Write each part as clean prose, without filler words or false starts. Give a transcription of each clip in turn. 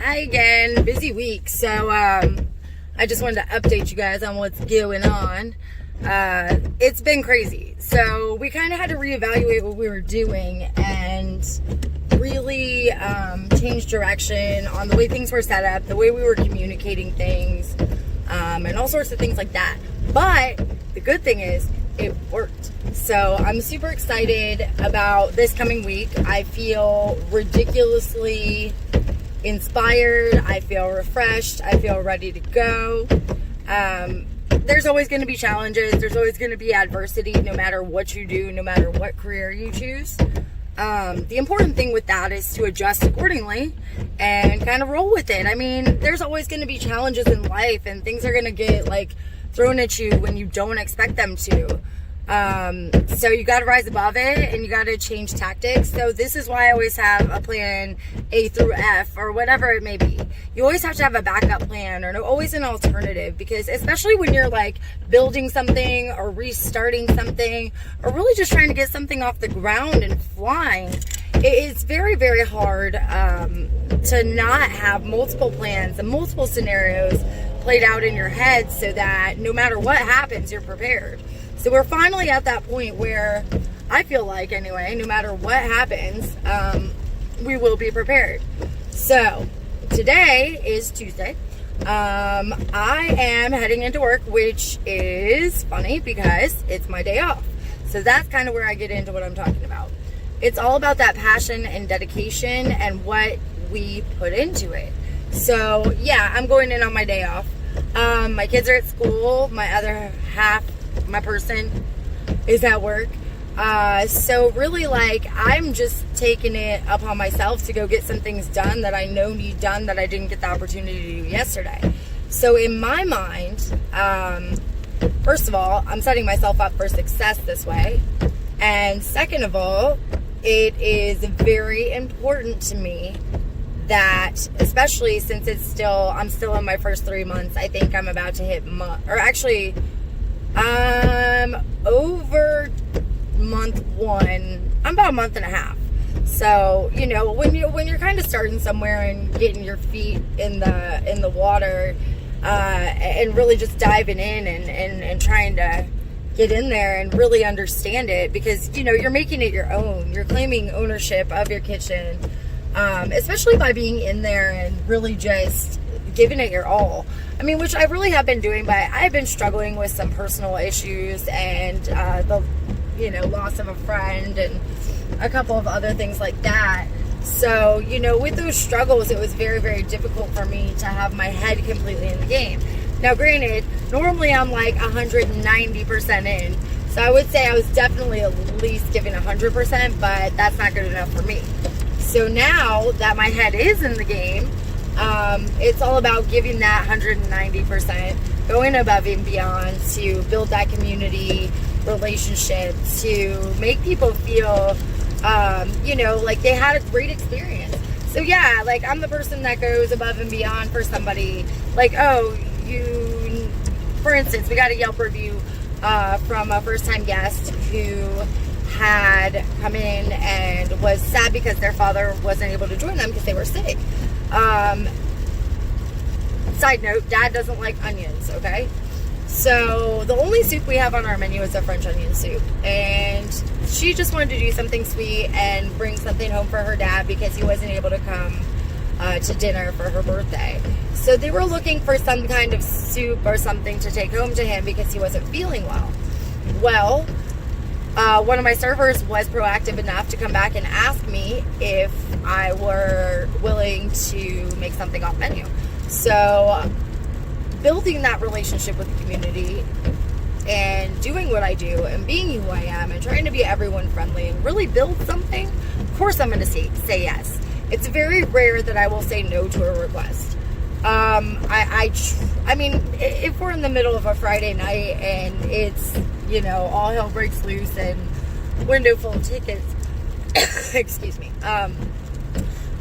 Hi again, busy week. So I just wanted to update you guys on what's going on. It's been crazy. So we kind of had to reevaluate what we were doing and really change direction on the way things were set up, the way we were communicating things, and all sorts of things like that. But the good thing is it worked. So I'm super excited about this coming week. I feel ridiculously inspired. I feel refreshed. I feel ready to go. There's always going to be challenges. There's always going to be adversity, no matter what you do, no matter what career you choose. The important thing with that is to adjust accordingly and kind of roll with it. I mean, there's always going to be challenges in life, and things are going to get thrown at you when you don't expect them to. So you got to rise above it, and you got to change tactics. So this is why I always have a plan A through F, or whatever it may be. You always have to have a backup plan, or always an alternative, because especially when you're building something or restarting something, or really just trying to get something off the ground and flying, it is very, very hard to not have multiple plans and multiple scenarios played out in your head, so that no matter what happens, you're prepared. So we're finally at that point where I feel like, anyway, no matter what happens, we will be prepared. So today is Tuesday. I am heading into work, which is funny because it's my day off. So that's kind of where I get into what I'm talking about. It's all about that passion and dedication and what we put into it. So yeah, I'm going in on my day off. My kids are at school. My other half, my person, is at work. So really, I'm just taking it upon myself to go get some things done that I know need done that I didn't get the opportunity to do yesterday. So in my mind, first of all, I'm setting myself up for success this way. And second of all, it is very important to me that, especially since I'm still in my first 3 months. I think I'm about to hit over month one. I'm about a month and a half. So, when you're kind of starting somewhere and getting your feet in the water, and really just diving in and trying to get in there and really understand it, because, you're making it your own. You're claiming ownership of your kitchen, especially by being in there and really just giving it your all. I mean, which I really have been doing, but I've been struggling with some personal issues and the loss of a friend and a couple of other things like that. So, with those struggles, it was very, very difficult for me to have my head completely in the game. Now, granted, normally I'm 190% in. So I would say I was definitely at least giving 100%, but that's not good enough for me. So now that my head is in the game, it's all about giving that 190%, going above and beyond to build that community relationship, to make people feel, like they had a great experience. So yeah, I'm the person that goes above and beyond for somebody. For instance, we got a Yelp review from a first-time guest who had come in and was sad because their father wasn't able to join them because they were sick. Side note, Dad doesn't like onions, okay? So the only soup we have on our menu is a French onion soup. And she just wanted to do something sweet and bring something home for her dad because he wasn't able to come to dinner for her birthday. So they were looking for some kind of soup or something to take home to him because he wasn't feeling well. Well, one of my servers was proactive enough to come back and ask me if I were willing to make something off menu. So building that relationship with the community and doing what I do and being who I am and trying to be everyone friendly and really build something, of course I'm going to say yes. It's very rare that I will say no to a request. I mean, if we're in the middle of a Friday night and it's, all hell breaks loose and window full of tickets, excuse me,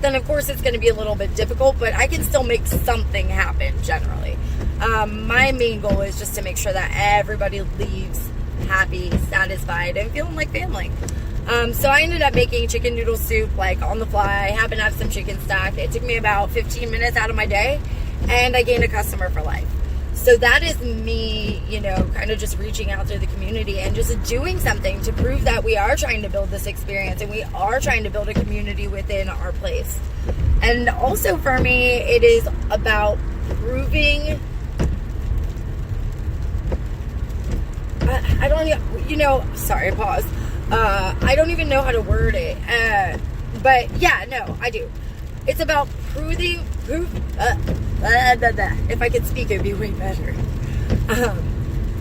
then of course it's going to be a little bit difficult, but I can still make something happen generally. My main goal is just to make sure that everybody leaves happy, satisfied, and feeling like family. So I ended up making chicken noodle soup like on the fly. I happened to have some chicken stock. It took me about 15 minutes out of my day, and I gained a customer for life. So that is me, you know, kind of just reaching out through the community and just doing something to prove that we are trying to build this experience and we are trying to build a community within our place. And also for me, it is about proving, I don't, you know, sorry, pause. I don't even know how to word it. But yeah, no, I do. It's about if I could speak, it'd be way better.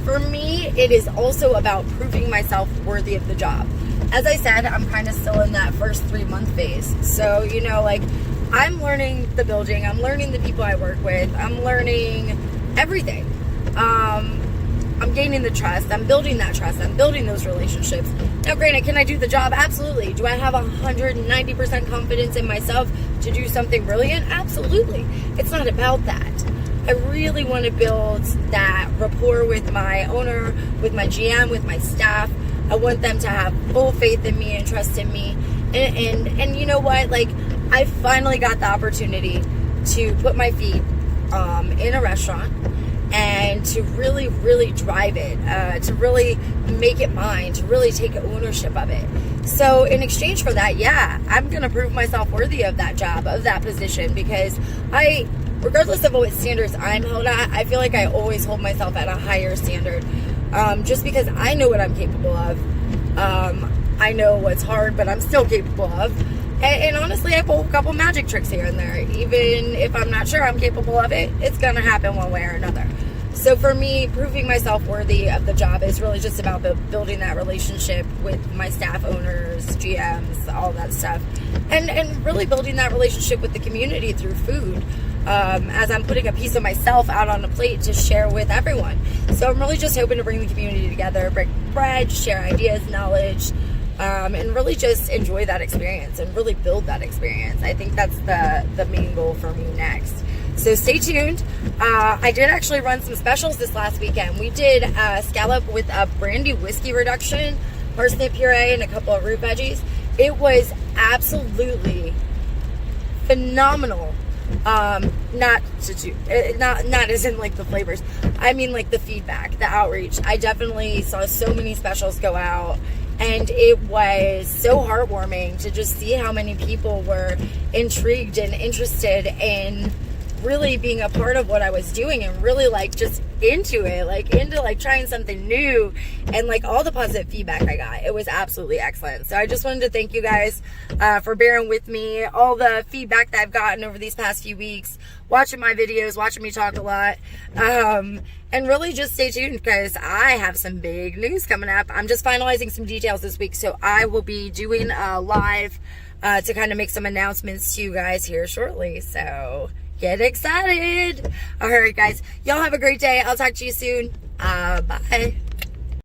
For me, it is also about proving myself worthy of the job. As I said, I'm kind of still in that first 3-month phase. So, you know, like, I'm learning the building, I'm learning the people I work with, I'm learning everything. I'm gaining the trust, I'm building that trust, I'm building those relationships. Now, granted, can I do the job? Absolutely. Do I have 190% confidence in myself to do something brilliant? Absolutely. It's not about that. I really want to build that rapport with my owner, with my GM, with my staff. I want them to have full faith in me and trust in me. And you know what? Like, I finally got the opportunity to put my feet in a restaurant and to really, really drive it, to really make it mine, to really take ownership of it. So in exchange for that, yeah, I'm going to prove myself worthy of that job, of that position, because regardless of what standards I'm held at, I feel like I always hold myself at a higher standard, just because I know what I'm capable of. I know what's hard, but I'm still capable of. And honestly, I pull a couple magic tricks here and there. Even if I'm not sure I'm capable of it, it's going to happen one way or another. So for me, proving myself worthy of the job is really just about building that relationship with my staff, owners, GMs, all that stuff. And really building that relationship with the community through food. As I'm putting a piece of myself out on a plate to share with everyone. So I'm really just hoping to bring the community together, break bread, share ideas, knowledge, and really just enjoy that experience and really build that experience. I think that's the main goal for me next. So stay tuned. I did actually run some specials this last weekend. We did scallop with a brandy whiskey reduction, parsnip puree, and a couple of root veggies. It was absolutely phenomenal. Not as in like the flavors. I mean like the feedback, the outreach. I definitely saw so many specials go out, and it was so heartwarming to just see how many people were intrigued and interested in really being a part of what I was doing and really like just into it, like into like trying something new, and like all the positive feedback I got. It was absolutely excellent. So I just wanted to thank you guys for bearing with me, all the feedback that I've gotten over these past few weeks, watching my videos, watching me talk a lot, and really just stay tuned because I have some big news coming up. I'm just finalizing some details this week, so I will be doing a live to kind of make some announcements to you guys here shortly. So get excited. All right, guys. Y'all have a great day. I'll talk to you soon. Bye.